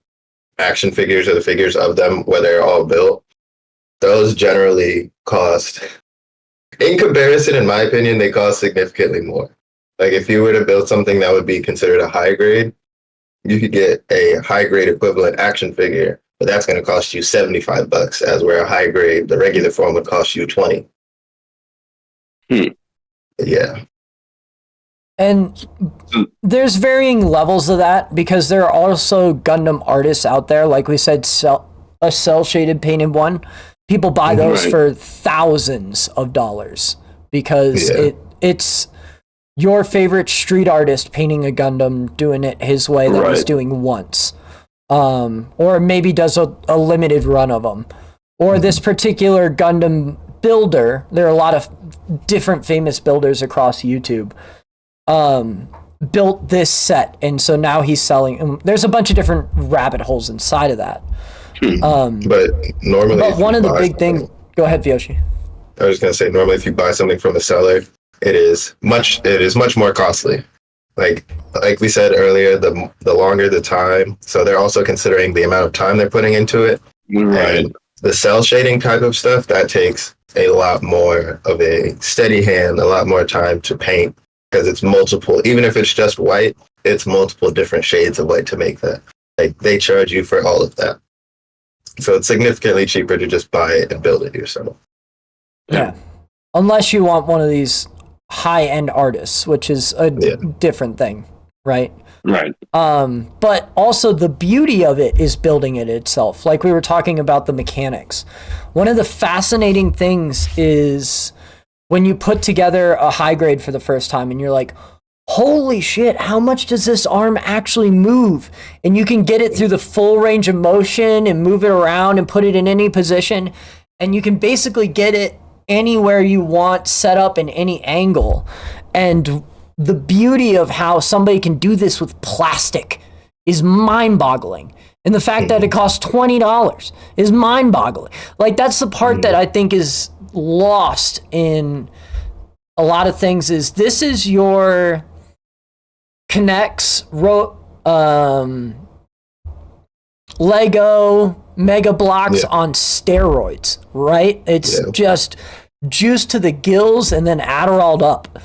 action figures or the figures of them where they're all built. Those generally cost, in comparison, in my opinion, they cost significantly more. Like if you were to build something that would be considered a high grade, you could get a high grade equivalent action figure, but that's going to cost you $75, as where a high grade, the regular form, would cost you $20. Yeah. And there's varying levels of that because there are also Gundam artists out there, like we said, a cel-shaded painted one. People buy those for thousands of dollars because it's your favorite street artist painting a Gundam, doing it his way that he's doing once. Or maybe does a limited run of them. Or this particular Gundam builder, there are a lot of different famous builders across YouTube, built this set, and so now he's selling. There's a bunch of different rabbit holes inside of that. But normally, but one of the big things. Go ahead, Fuyoshi. I was going to say, normally, if you buy something from a seller, it is much more costly. Like we said earlier, the longer the time. So they're also considering the amount of time they're putting into it. Right. And the cel shading type of stuff, that takes a lot more of a steady hand, a lot more time to paint, because it's multiple. Even if it's just white, it's multiple different shades of white to make that. Like they charge you for all of that. So it's significantly cheaper to just buy it and build it yourself. Yeah. Unless you want one of these high-end artists, which is a different thing, right? Right. But also the beauty of it is building it itself. Like we were talking about the mechanics. One of the fascinating things is when you put together a high grade for the first time and you're like, holy shit, how much does this arm actually move? And you can get it through the full range of motion and move it around and put it in any position. And you can basically get it anywhere you want, set up in any angle. And the beauty of how somebody can do this with plastic is mind-boggling. And the fact that it costs $20 is mind-boggling. Like, that's the part that I think is lost in a lot of things. Is this is your Connects, Lego Mega Blocks on steroids, right? It's just juice to the gills and then Adderalled up.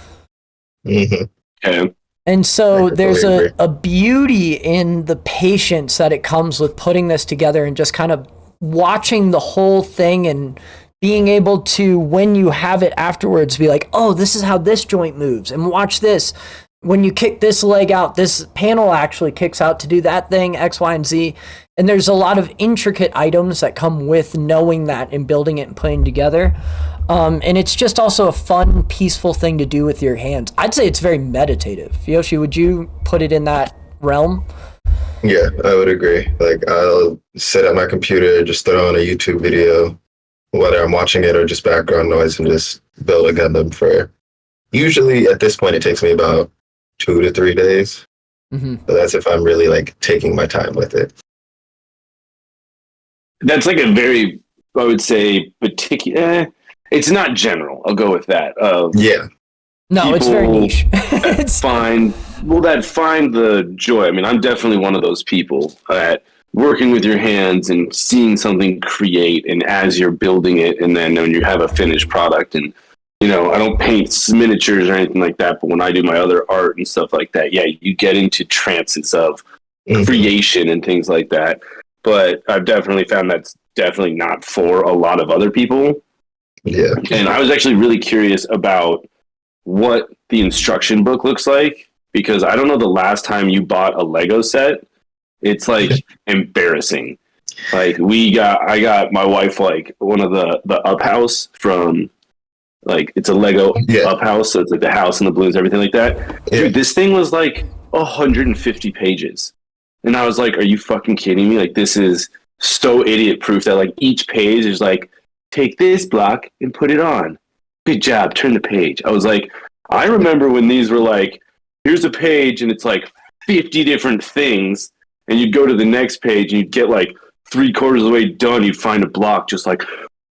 And so there's a beauty in the patience that it comes with putting this together and just kind of watching the whole thing and being able to, when you have it afterwards, be like, oh, this is how this joint moves, and watch this. When you kick this leg out, this panel actually kicks out to do that thing, X, Y, and Z. And there's a lot of intricate items that come with knowing that and building it and putting it together. And it's just also a fun, peaceful thing to do with your hands. I'd say it's very meditative. Yoshi, would you put it in that realm? Yeah, I would agree. Like, I'll sit at my computer, just throw on a YouTube video, whether I'm watching it or just background noise, and just build a Gundam for, usually at this point, it takes me about 2 to 3 days. But that's if I'm really like taking my time with it. That's like a very, I would say, particular. It's not general. I'll go with that. No, it's very niche. Find the joy. I mean, I'm definitely one of those people that working with your hands and seeing something create, and as you're building it, and then when you have a finished product, and you know, I don't paint miniatures or anything like that, but when I do my other art and stuff like that, you get into trances of creation and things like that. But I've definitely found that's definitely not for a lot of other people. Yeah. And I was actually really curious about what the instruction book looks like, because I don't know the last time you bought a Lego set. It's like embarrassing. Like I got my wife like one of the Up House from, like, it's a Lego Up House, so it's like the house and the balloons, everything like that. Dude, this thing was like 150 pages. And I was like, are you fucking kidding me? Like, this is so idiot proof that like each page is like, take this block and put it on. Good job, turn the page. I was like, I remember when these were like, here's a page and it's like 50 different things, and you'd go to the next page and you'd get like 3/4 of the way done, you'd find a block just like,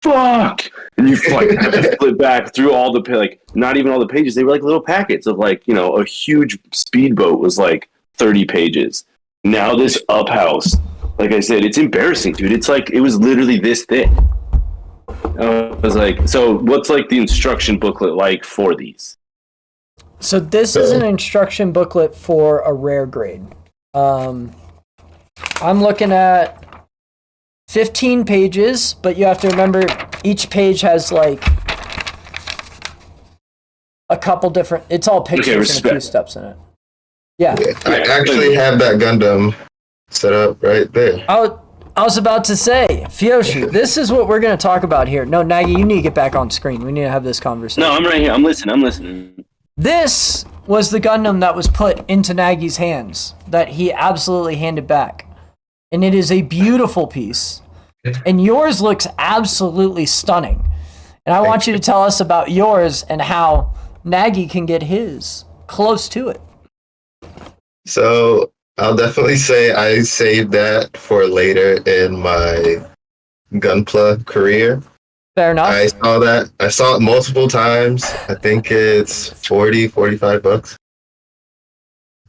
fuck, and you like have to flip back through all the like, not even all the pages, they were like little packets of like, you know, a huge speedboat was like 30 pages. Now this Up House, like I said, it's embarrassing, dude. It's like, it was literally this thick. I was like, so what's like the instruction booklet like for these? So this is an instruction booklet for a rare grade. I'm looking at 15 pages, but you have to remember each page has like a couple different, it's all pictures and a few steps in it. Yeah. I actually have that Gundam set up right there. I was about to say, Fyoshi, this is what we're going to talk about here. No, Nagy, you need to get back on screen. We need to have this conversation. No, I'm right here. I'm listening. This was the Gundam that was put into Nagy's hands that he absolutely handed back. And it is a beautiful piece. And yours looks absolutely stunning. And I want you to tell us about yours and how Nagy can get his close to it. So I'll definitely say I saved that for later in my Gunpla career. Fair enough. I saw it multiple times. I think it's $45.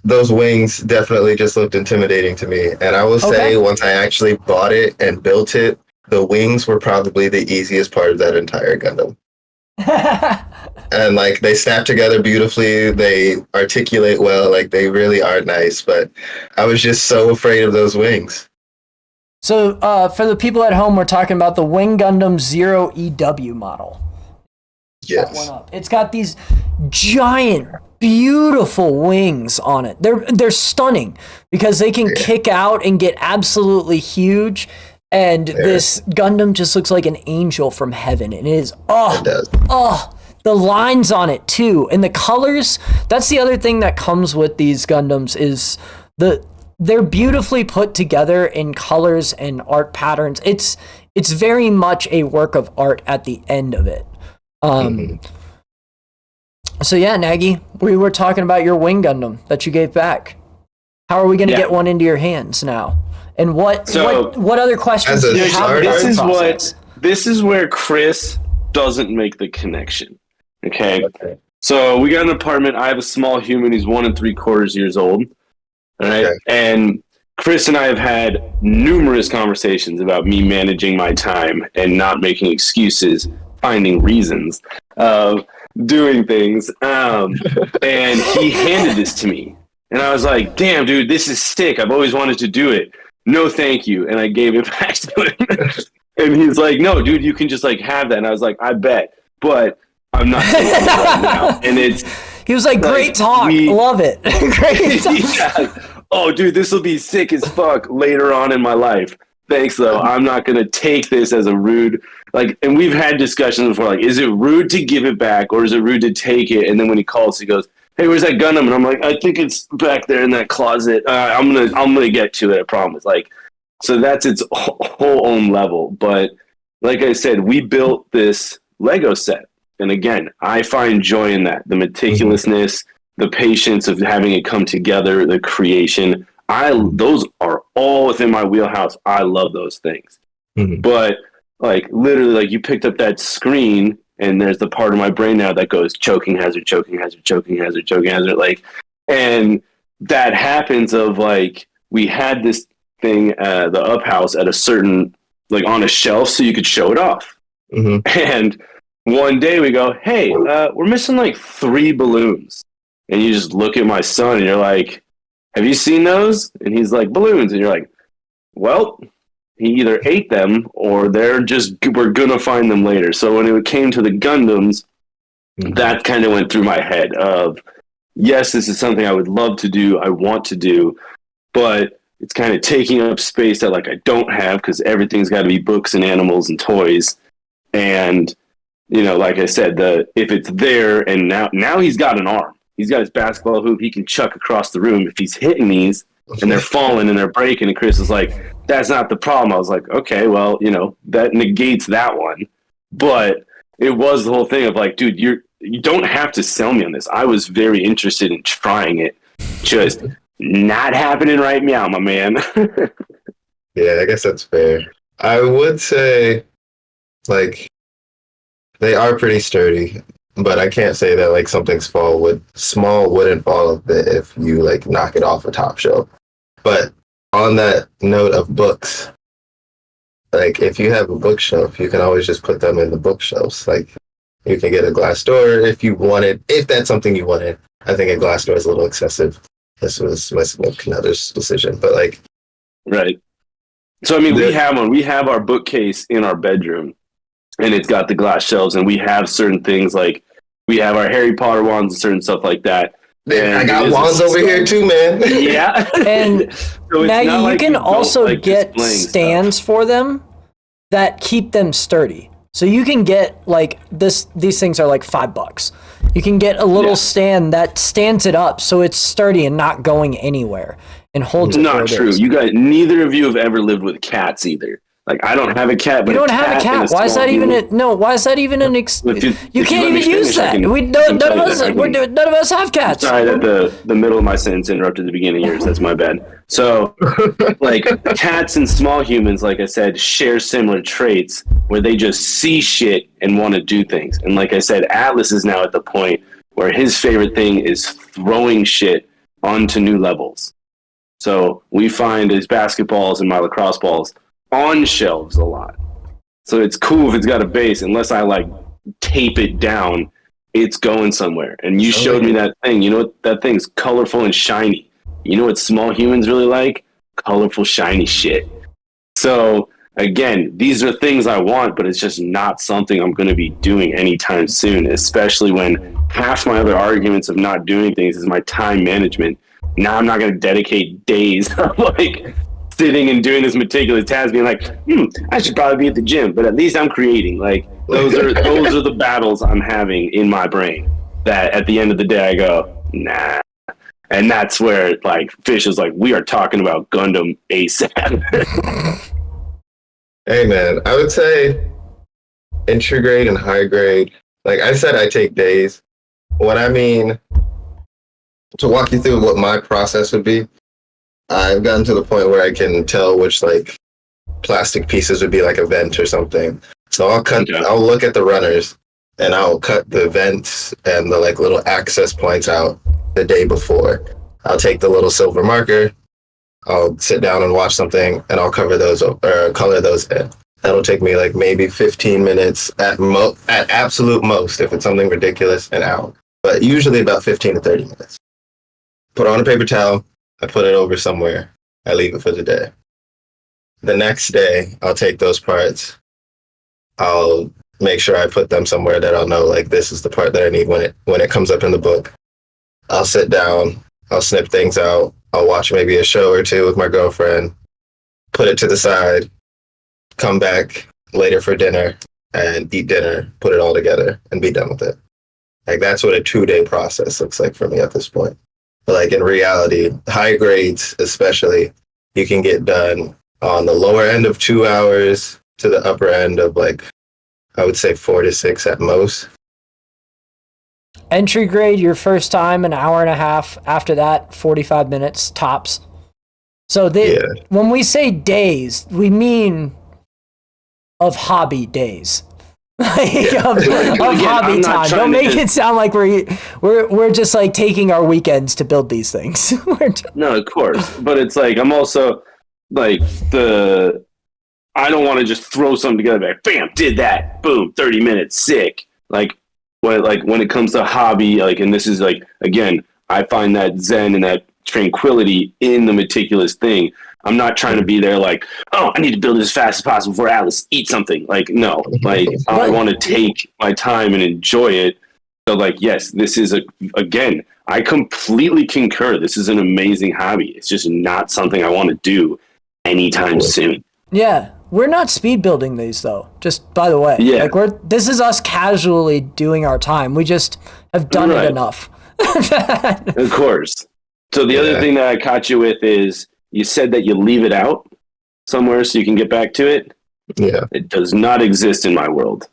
Those wings definitely just looked intimidating to me. And I will say, once I actually bought it and built it, the wings were probably the easiest part of that entire Gundam. And like, they snap together beautifully, they articulate well, like they really are nice, but I was just so afraid of those wings. So for the people at home, we're talking about the Wing Gundam Zero EW model. Yes. It's got these giant, beautiful wings on it. They're stunning because they can kick out and get absolutely huge. And this Gundam just looks like an angel from heaven. And it is, the lines on it too, and the colors. That's the other thing that comes with these Gundams is they're beautifully put together in colors and art patterns. It's very much a work of art at the end of it. So yeah, Nagy, we were talking about your Wing Gundam that you gave back. How are we going to get one into your hands now? And what other questions do you have? This is where Chris doesn't make the connection. Okay. So we got an apartment. I have a small human. He's 1 3/4 years old. All right. Okay. And Chris and I have had numerous conversations about me managing my time and not making excuses, finding reasons of doing things. And he handed this to me. And I was like, damn, dude, this is sick. I've always wanted to do it. No, thank you. And I gave it back to him. And he's like, no, dude, you can just like have that. And I was like, I bet. But I'm not doing it right now. And he was like, great talk. Love it. Great talk. Yeah. Oh, dude, this will be sick as fuck later on in my life. Thanks, though. I'm not going to take this as a rude, and we've had discussions before, like, is it rude to give it back or is it rude to take it? And then when he calls, he goes, hey, where's that Gundam? And I'm like, I think it's back there in that closet. I'm gonna get to it, I promise. Like, so that's its whole own level. But like I said, we built this Lego set. And again, I find joy in that. The meticulousness, the patience of having it come together, the creation. Those are all within my wheelhouse. I love those things. But like literally, like you picked up that screen and there's the part of my brain now that goes choking hazard, choking hazard, choking hazard, choking hazard. Like, and that happens of like, we had this thing, the up house at a certain, like on a shelf so you could show it off. And one day we go, hey, we're missing like 3 balloons. And you just look at my son and you're like, have you seen those? And he's like, balloons. And you're like, well, he either ate them or we're going to find them later. So when it came to the Gundams, that kind of went through my head of, yes, this is something I would love to do. I want to do, but it's kind of taking up space that like I don't have because everything's got to be books and animals and toys. And, you know, like I said, if it's there and now he's got an arm. He's got his basketball hoop he can chuck across the room if he's hitting these and they're falling and they're breaking. And Chris is like, that's not the problem. I was like, okay, well, you know, that negates that one. But it was the whole thing of like, dude, you don't have to sell me on this. I was very interested in trying it. Just not happening right now, my man. Yeah, I guess that's fair. I would say, like, they are pretty sturdy. But I can't say that like something small wouldn't fall a bit if you like knock it off a top shelf. But on that note of books, like if you have a bookshelf, you can always just put them in the bookshelves. Like you can get a glass door if you wanted, if that's something you wanted. I think a glass door is a little excessive. This was my significant other's decision, but like, right. So I mean, we have one. We have our bookcase in our bedroom. And it's got the glass shelves, and we have certain things like we have our Harry Potter wands and certain stuff like that. And I got wands over here too, man. Yeah. And so now you can also get stands for them that keep them sturdy. So you can get like these things are like $5. You can get a little stand that stands it up so it's sturdy and not going anywhere and holds it. Not true. You guys, neither of you have ever lived with cats either. Like I don't have a cat, but you don't have a cat. Why is that even Why is that even an? You can't even use that. None of us have cats. Sorry that the middle of my sentence interrupted the beginning of yours. That's my bad. So, like cats and small humans, like I said, share similar traits where they just see shit and want to do things. And like I said, Atlas is now at the point where his favorite thing is throwing shit onto new levels. So we find his basketballs and my lacrosse balls on shelves a lot. So it's cool if it's got a base, unless I like tape it down, it's going somewhere. And you showed me that thing. You know what? That thing's colorful and shiny. You know what small humans really like? Colorful, shiny shit. So again, these are things I want, but it's just not something I'm going to be doing anytime soon, especially when half my other arguments of not doing things is my time management. Now I'm not going to dedicate days of like sitting and doing this meticulous task, being like, I should probably be at the gym, but at least I'm creating. Like, those are the battles I'm having in my brain. That at the end of the day, I go, nah. And that's where like Fish is like, we are talking about Gundam ASAP. Hey man, I would say entry grade and high grade. Like I said, I take days. What I mean, to walk you through what my process would be, I've gotten to the point where I can tell which like plastic pieces would be like a vent or something. So I'll look at the runners and I'll cut the vents and the like little access points out the day before. I'll take the little silver marker, I'll sit down and watch something and I'll color those in. That'll take me like maybe 15 minutes at absolute most if it's something ridiculous, an hour. But usually about 15 to 30 minutes. Put on a paper towel, I put it over somewhere, I leave it for the day. The next day, I'll take those parts, I'll make sure I put them somewhere that I'll know, like, this is the part that I need when it comes up in the book. I'll sit down, I'll snip things out, I'll watch maybe a show or two with my girlfriend, put it to the side, come back later for dinner, and eat dinner, put it all together, and be done with it. Like, that's what a 2-day process looks like for me at this point. But, like, in reality, high grades especially, you can get done on the lower end of 2 hours to the upper end of, like, I would say 4 to 6 at most. Entry grade, your first time, an hour and a half. After that, 45 minutes, tops. So when we say days, we mean of hobby days. Of hobby time. Don't make it sound like we're just like taking our weekends to build these things. No, of course. But it's like I'm also like I don't want to just throw something together, like, bam, did that, boom, 30 minutes, sick. Like when it comes to hobby, like, and this is like, again, I find that zen and that tranquility in the meticulous thing. I'm not trying to be there like, oh, I need to build it as fast as possible before Alice eats something. Like, no, like I want to take my time and enjoy it. So like, yes, this is again, I completely concur. This is an amazing hobby. It's just not something I want to do anytime soon. Yeah. We're not speed building these though, just by the way. Yeah. Like this is us casually doing our time. We just have done it enough. Of course. So the other thing that I caught you with is you said that you leave it out somewhere so you can get back to it. Yeah. It does not exist in my world.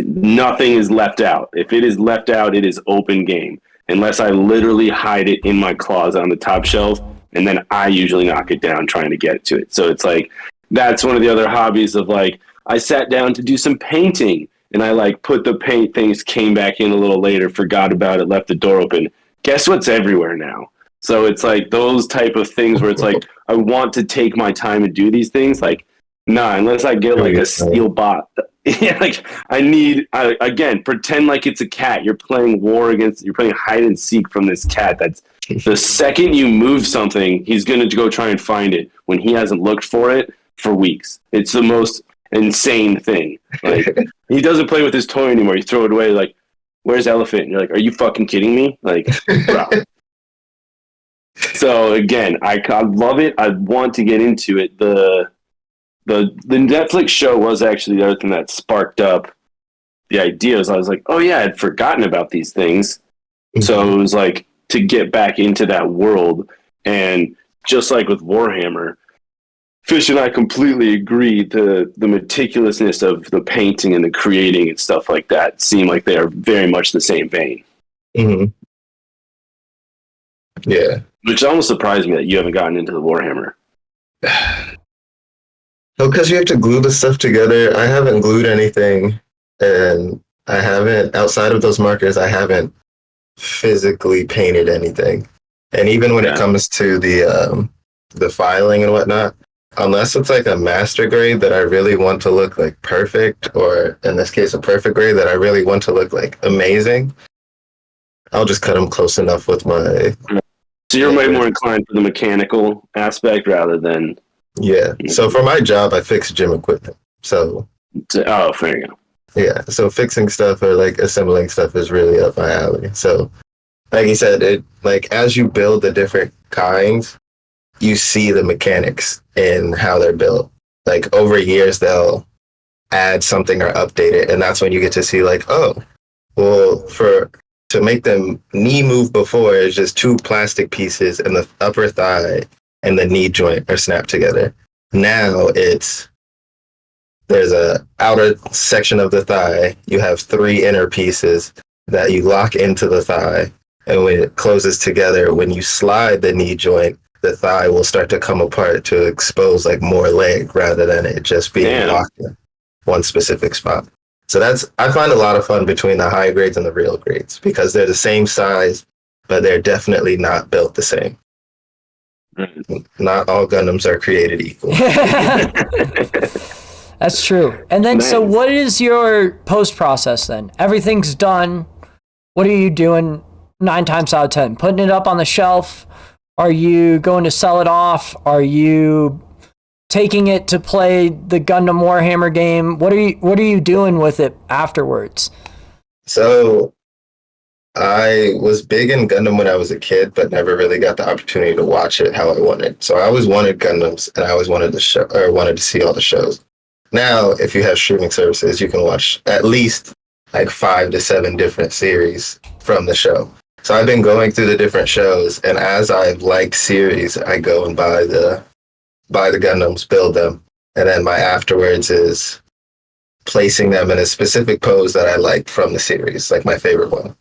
Nothing is left out. If it is left out, it is open game. Unless I literally hide it in my closet on the top shelf, and then I usually knock it down trying to get to it. So it's like, that's one of the other hobbies of like, I sat down to do some painting, and I like put the paint things, came back in a little later, forgot about it, left the door open. Guess what's everywhere now? So it's like those type of things where it's like, I want to take my time and do these things. Like, nah, unless I get like a steel bot. Yeah, like again, pretend like it's a cat. You're playing you're playing hide and seek from this cat. That's the second you move something, he's going to go try and find it when he hasn't looked for it for weeks. It's the most insane thing. Like, he doesn't play with his toy anymore. You throw it away like, where's Elephant? And you're like, are you fucking kidding me? Like, bro. So again, I love it. I want to get into it. The Netflix show was actually the other thing that sparked up the ideas. I was like, oh yeah, I'd forgotten about these things. Mm-hmm. So it was like to get back into that world. And just like with Warhammer, Fish and I completely agree. The meticulousness of the painting and the creating and stuff like that seem like they are very much the same vein. Mm-hmm. Yeah. Which almost surprised me that you haven't gotten into the Warhammer. No, because you have to glue the stuff together. I haven't glued anything, and I haven't, outside of those markers, I haven't physically painted anything. And even when it comes to the filing and whatnot, unless it's like a master grade that I really want to look like perfect, or in this case, a perfect grade that I really want to look like amazing, I'll just cut them close enough with my... So you're way more inclined for the mechanical aspect rather than... Yeah. So for my job, I fix gym equipment. So... Oh, fair enough. Yeah. So fixing stuff or like assembling stuff is really up my alley. So like you said, it like as you build the different kinds, you see the mechanics in how they're built. Like over years, they'll add something or update it, and that's when you get to see like, oh, well, for to make them knee move before, it's just two plastic pieces and the upper thigh and the knee joint are snapped together. Now there's a outer section of the thigh. You have three inner pieces that you lock into the thigh, and when it closes together, when you slide the knee joint, the thigh will start to come apart to expose like more leg rather than it just being locked in one specific spot. So I find a lot of fun between the high grades and the real grades because they're the same size, but they're definitely not built the same. Not all Gundams are created equal. That's true. And then, so what is your post process then? Everything's done. What are you doing 9 times out of 10? Putting it up on the shelf? Are you going to sell it off? Are you taking it to play the Gundam Warhammer game? What are you doing with it afterwards? So I was big in Gundam when I was a kid, but never really got the opportunity to watch it how I wanted. So I always wanted Gundams, and I always wanted to see all the shows. Now, if you have streaming services, you can watch at least like 5 to 7 different series from the show. So I've been going through the different shows, and as I like series, I go and buy the Gundams, build them, and then my afterwards is placing them in a specific pose that I like from the series, like my favorite one.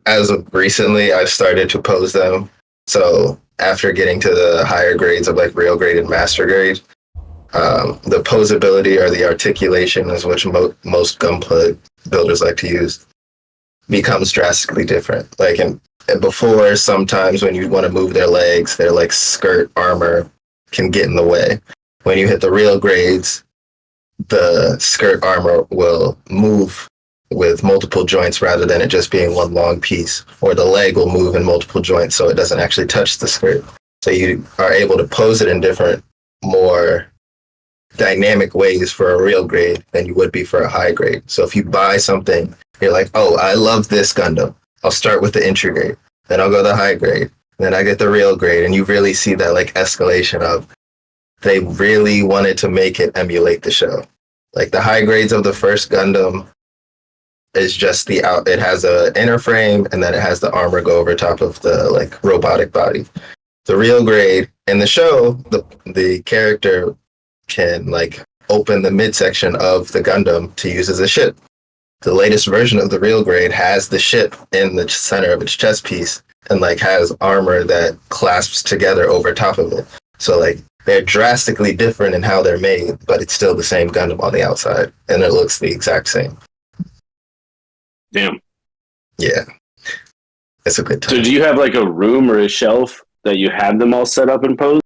As of recently, I've started to pose them. So after getting to the higher grades of like real grade and master grade, the posability or the articulation is which most Gunpla builders like to use becomes drastically different. Like before, sometimes when you want to move their legs, their like skirt armor can get in the way. When you hit the real grades, the skirt armor will move with multiple joints rather than it just being one long piece, or the leg will move in multiple joints so it doesn't actually touch the skirt. So you are able to pose it in different, more dynamic ways for a real grade than you would be for a high grade. So if you buy something, you're like, oh, I love this Gundam. I'll start with the entry grade, then I'll go to the high grade, then I get the real grade, and you really see that like escalation of they really wanted to make it emulate the show. Like the high grades of the first Gundam is just it has a inner frame and then it has the armor go over top of the like robotic body. The real grade in the show, the character can like open the midsection of the Gundam to use as a ship. The latest version of the real grade has the ship in the center of its chest piece and like has armor that clasps together over top of it. So like they're drastically different in how they're made, but it's still the same Gundam on the outside, and it looks the exact same. Damn. Yeah. It's a good time. So do you have like a room or a shelf that you have them all set up and posed?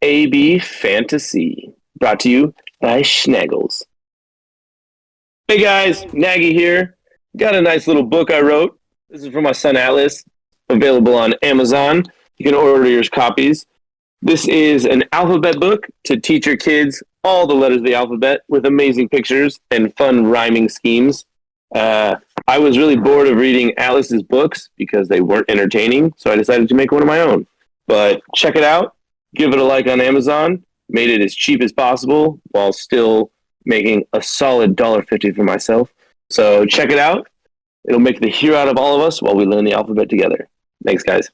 AB Fantasy, brought to you by Schnaggles. Hey guys, Nagy here. Got a nice little book I wrote. This is for my son Atlas, available on Amazon. You can order your copies. This is an alphabet book to teach your kids all the letters of the alphabet with amazing pictures and fun rhyming schemes. I was really bored of reading Atlas's books because they weren't entertaining, so I decided to make one of my own. But check it out. Give it a like on Amazon. Made it as cheap as possible while still making a solid $1.50 for myself. So check it out. It'll make the hero out of all of us while we learn the alphabet together. Thanks, guys.